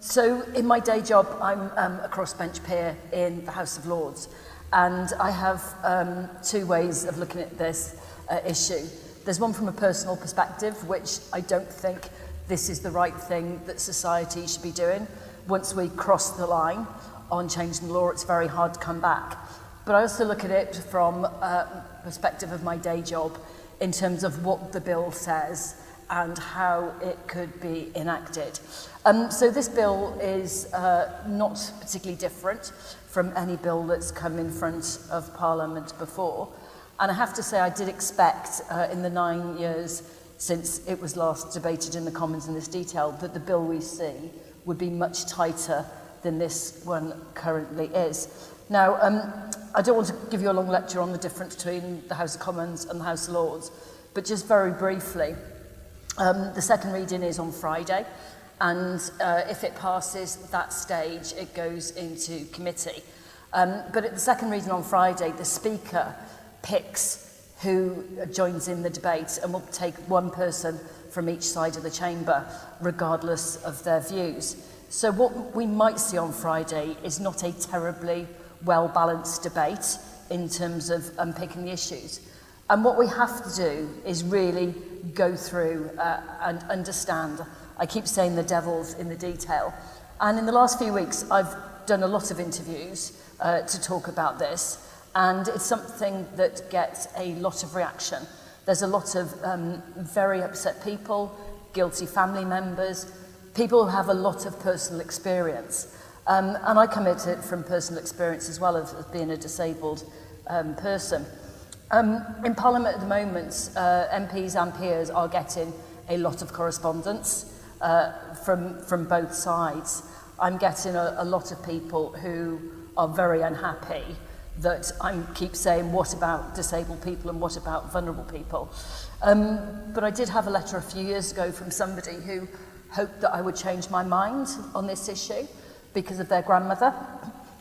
So in my day job, I'm a crossbench peer in the House of Lords, and I have two ways of looking at this issue. There's one from a personal perspective, which I don't think this is the right thing that society should be doing. Once we cross the line on changing the law, it's very hard to come back. But I also look at it from a perspective of my day job in terms of what the bill says and how it could be enacted. So this bill is not particularly different from any bill that's come in front of Parliament before. And I have to say I did expect in the 9 years since it was last debated in the Commons in this detail that the bill we see would be much tighter than this one currently is. Now, I don't want to give you a long lecture on the difference between the House of Commons and the House of Lords, but just very briefly, the second reading is on Friday, and if it passes that stage, it goes into committee. But at the second reading on Friday, the Speaker picks who joins in the debate, and will take one person from each side of the chamber, regardless of their views. So what we might see on Friday is not a terribly well-balanced debate in terms of unpicking the issues. And what we have to do is really go through and understand. I keep saying the devil's in the detail. And in the last few weeks, I've done a lot of interviews to talk about this. And it's something that gets a lot of reaction. There's a lot of very upset people, guilty family members, people who have a lot of personal experience. And I come at it from personal experience as well as being a disabled person. In Parliament at the moment, MPs and peers are getting a lot of correspondence from both sides. I'm getting a lot of people who are very unhappy that I keep saying, what about disabled people and what about vulnerable people? But I did have a letter a few years ago from somebody who hoped that I would change my mind on this issue because of their grandmother.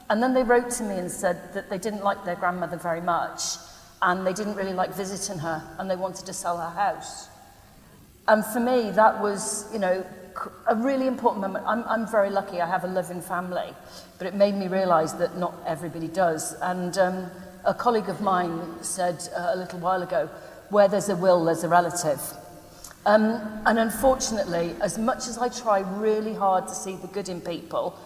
And then they wrote to me and said that they didn't like their grandmother very much, and they didn't really like visiting her, and they wanted to sell her house. And for me, that was, you know, a really important moment. I'm very lucky, I have a loving family, but it made me realise that not everybody does. And a colleague of mine said a little while ago, where there's a will, there's a relative. And unfortunately, as much as I try really hard to see the good in people,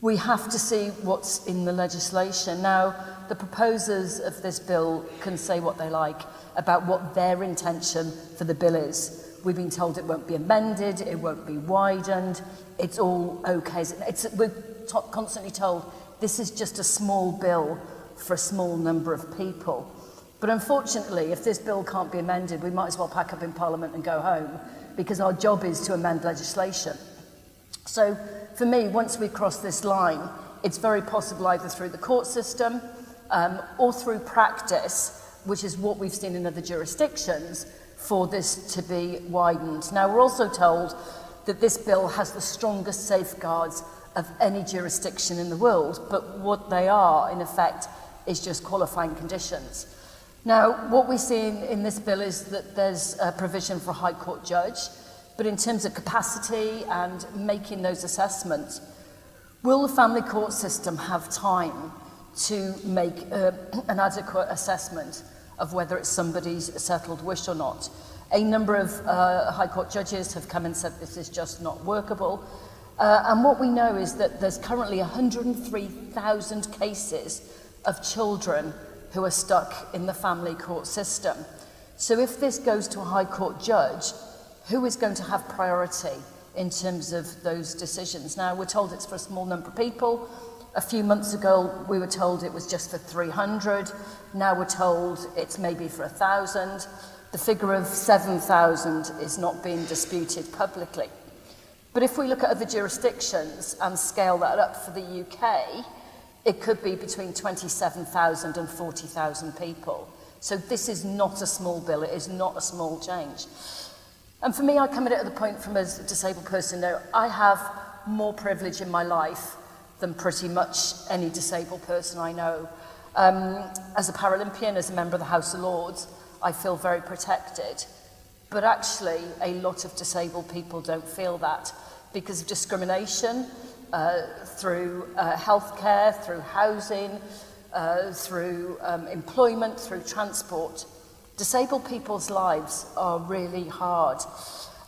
we have to see what's in the legislation. Now, the proposers of this bill can say what they like about what their intention for the bill is. We've been told it won't be amended, it won't be widened, it's all okay. We're constantly told this is just a small bill for a small number of people. But unfortunately, if this bill can't be amended, we might as well pack up in Parliament and go home, because our job is to amend legislation. So for me, once we cross this line, it's very possible either through the court system or through practice, which is what we've seen in other jurisdictions, for this to be widened. Now, we're also told that this bill has the strongest safeguards of any jurisdiction in the world, but what they are, in effect, is just qualifying conditions. Now, what we see in this bill is that there's a provision for a High Court judge, but in terms of capacity and making those assessments, will the family court system have time to make an adequate assessment of whether it's somebody's settled wish or not? A number of High Court judges have come and said this is just not workable. And what we know is that there's currently 103,000 cases of children who are stuck in the family court system. So if this goes to a High Court judge, who is going to have priority in terms of those decisions? Now, we're told it's for a small number of people. A few months ago, we were told it was just for 300. Now we're told it's maybe for 1,000. The figure of 7,000 is not being disputed publicly. But if we look at other jurisdictions and scale that up for the UK, it could be between 27,000 and 40,000 people. So this is not a small bill, it is not a small change. And for me, I come at it at the point from as a disabled person now, I have more privilege in my life than pretty much any disabled person I know. As a Paralympian, as a member of the House of Lords, I feel very protected. But actually, a lot of disabled people don't feel that. because of discrimination, through healthcare, through housing, through employment, through transport. Disabled people's lives are really hard.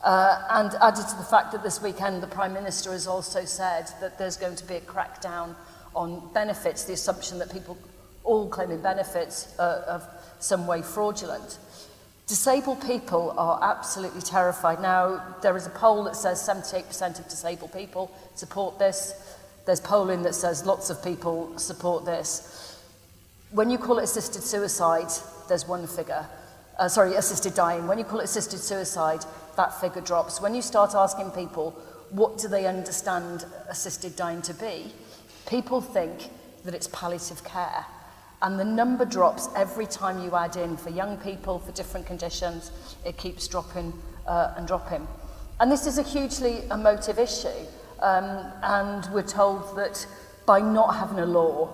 And added to the fact that this weekend the Prime Minister has also said that there's going to be a crackdown on benefits, the assumption that people all claiming benefits are of some way fraudulent. Disabled people are absolutely terrified. Now, there is a poll that says 78% of disabled people support this. There's polling that says lots of people support this. When you call it assisted suicide, there's one figure. Assisted dying. When you call it assisted suicide, that figure drops. When you start asking people, what do they understand assisted dying to be? People think that it's palliative care. And the number drops every time you add in for young people, for different conditions. It keeps dropping and dropping. And this is a hugely emotive issue. And we're told that by not having a law,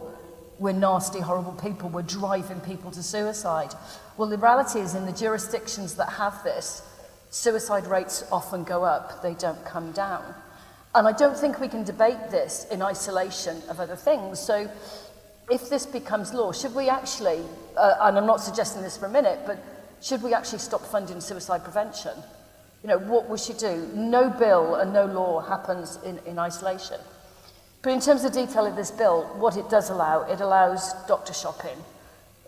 we're nasty, horrible people, we're driving people to suicide. Well, the reality is in the jurisdictions that have this, suicide rates often go up, they don't come down. And I don't think we can debate this in isolation of other things. So if this becomes law, should we actually, and I'm not suggesting this for a minute, but should we actually stop funding suicide prevention? You know, what we should do. No bill and no law happens in isolation. But in terms of detail of this bill, what it does allow, it allows doctor shopping.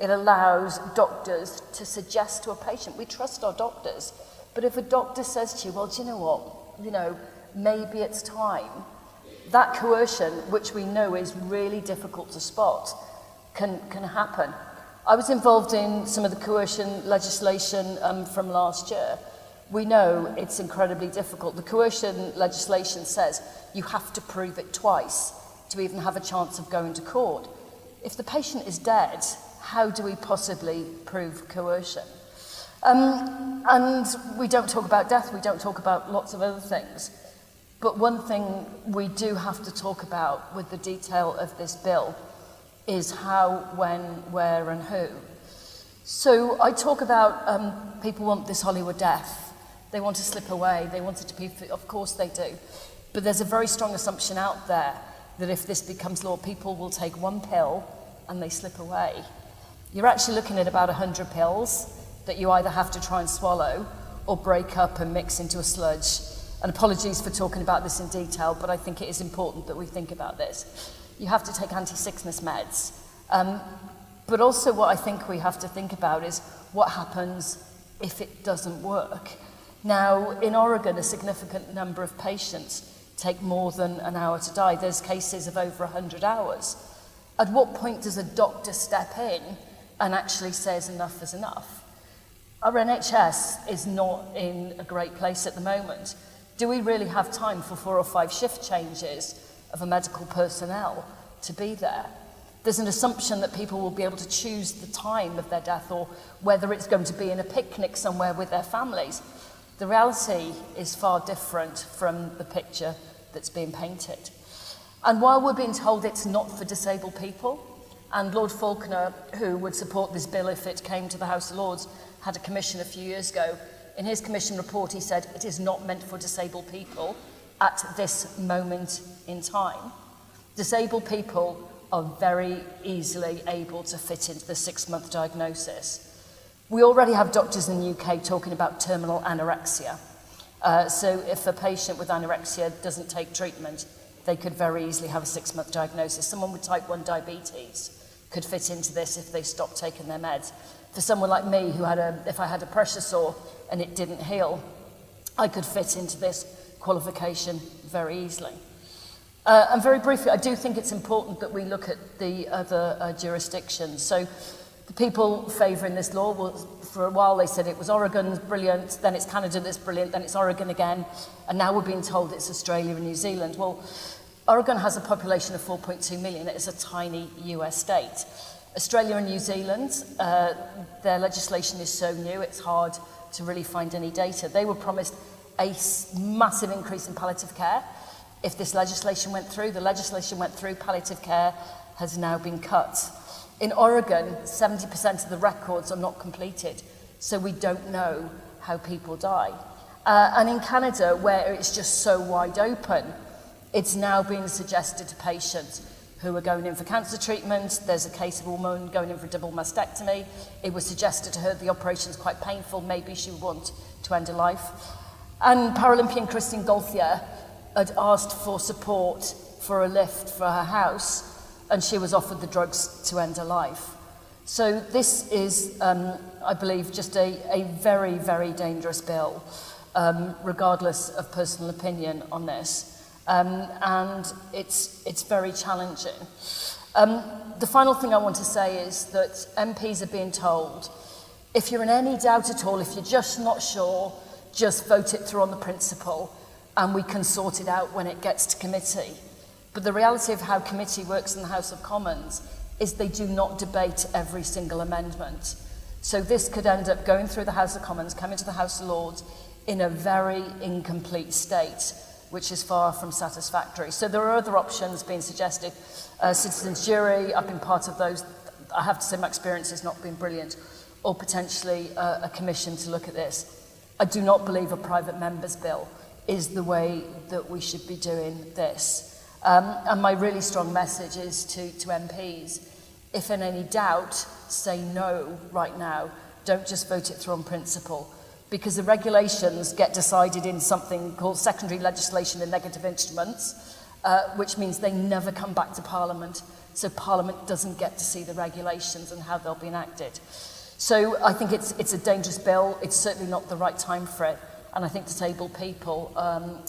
It allows doctors to suggest to a patient, we trust our doctors, but if a doctor says to you, well, do you know what, maybe it's time, that coercion, which we know is really difficult to spot, can happen. I was involved in some of the coercion legislation from last year. We know it's incredibly difficult. The coercion legislation says you have to prove it twice to even have a chance of going to court. If the patient is dead, how do we possibly prove coercion? And we don't talk about death, we don't talk about lots of other things. But one thing we do have to talk about with the detail of this bill is how, when, where and who. So I talk about people want this Hollywood death. They want to slip away, they want it to be, of course they do. But there's a very strong assumption out there that if this becomes law, people will take one pill and they slip away. You're actually looking at about 100 pills that you either have to try and swallow or break up and mix into a sludge. And apologies for talking about this in detail, but I think it is important that we think about this. You have to take anti-sickness meds. But also what I think we have to think about is what happens if it doesn't work. Now, in Oregon, a significant number of patients take more than an hour to die. There's cases of over 100 hours. At what point does a doctor step in and actually says enough is enough? Our NHS is not in a great place at the moment. Do we really have time for 4 or 5 shift changes of a medical personnel to be there? There's an assumption that people will be able to choose the time of their death or whether it's going to be in a picnic somewhere with their families. The reality is far different from the picture that's being painted. And while we're being told it's not for disabled people, and Lord Faulkner, who would support this bill if it came to the House of Lords, had a commission a few years ago. In his commission report, he said it is not meant for disabled people at this moment in time. Disabled people are very easily able to fit into the 6-month diagnosis. We already have doctors in the UK talking about terminal anorexia. So if a patient with anorexia doesn't take treatment, they could very easily have a 6-month diagnosis. Someone with type 1 diabetes could fit into this if they stopped taking their meds. For someone like me, if I had a pressure sore and it didn't heal, I could fit into this qualification very easily. And very briefly, I do think it's important that we look at the other jurisdictions. So the people favouring this law, well, for a while they said it was Oregon's brilliant, then it's Canada that's brilliant, then it's Oregon again, and now we're being told it's Australia and New Zealand. Well, Oregon has a population of 4.2 million. It is a tiny US state. Australia and New Zealand, their legislation is so new, it's hard to really find any data. They were promised a massive increase in palliative care. If this legislation went through, the legislation went through, palliative care has now been cut. In Oregon, 70% of the records are not completed, so we don't know how people die. And in Canada, where it's just so wide open, it's now being suggested to patients who are going in for cancer treatment. There's a case of a woman going in for a double mastectomy. It was suggested to her the operation's quite painful, maybe she would want to end her life. And Paralympian Christine Gauthier had asked for support for a lift for her house, and she was offered the drugs to end her life. So this is, I believe, just a very, very dangerous bill, regardless of personal opinion on this. And it's very challenging. The final thing I want to say is that MPs are being told, if you're in any doubt at all, if you're just not sure, just vote it through on the principle, and we can sort it out when it gets to committee. But the reality of how committee works in the House of Commons is they do not debate every single amendment. So this could end up going through the House of Commons, coming to the House of Lords in a very incomplete state, which is far from satisfactory. So there are other options being suggested. Citizens' jury, I've been part of those. I have to say my experience has not been brilliant. Or potentially a commission to look at this. I do not believe a private member's bill is the way that we should be doing this. And my really strong message is to MPs, if in any doubt, say no right now. Don't just vote it through on principle. Because the regulations get decided in something called secondary legislation and negative instruments, which means they never come back to Parliament. So Parliament doesn't get to see the regulations and how they'll be enacted. So I think it's a dangerous bill. It's certainly not the right time for it. And I think disabled people, are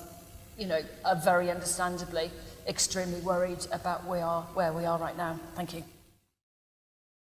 very understandably extremely worried about where we are right now. Thank you.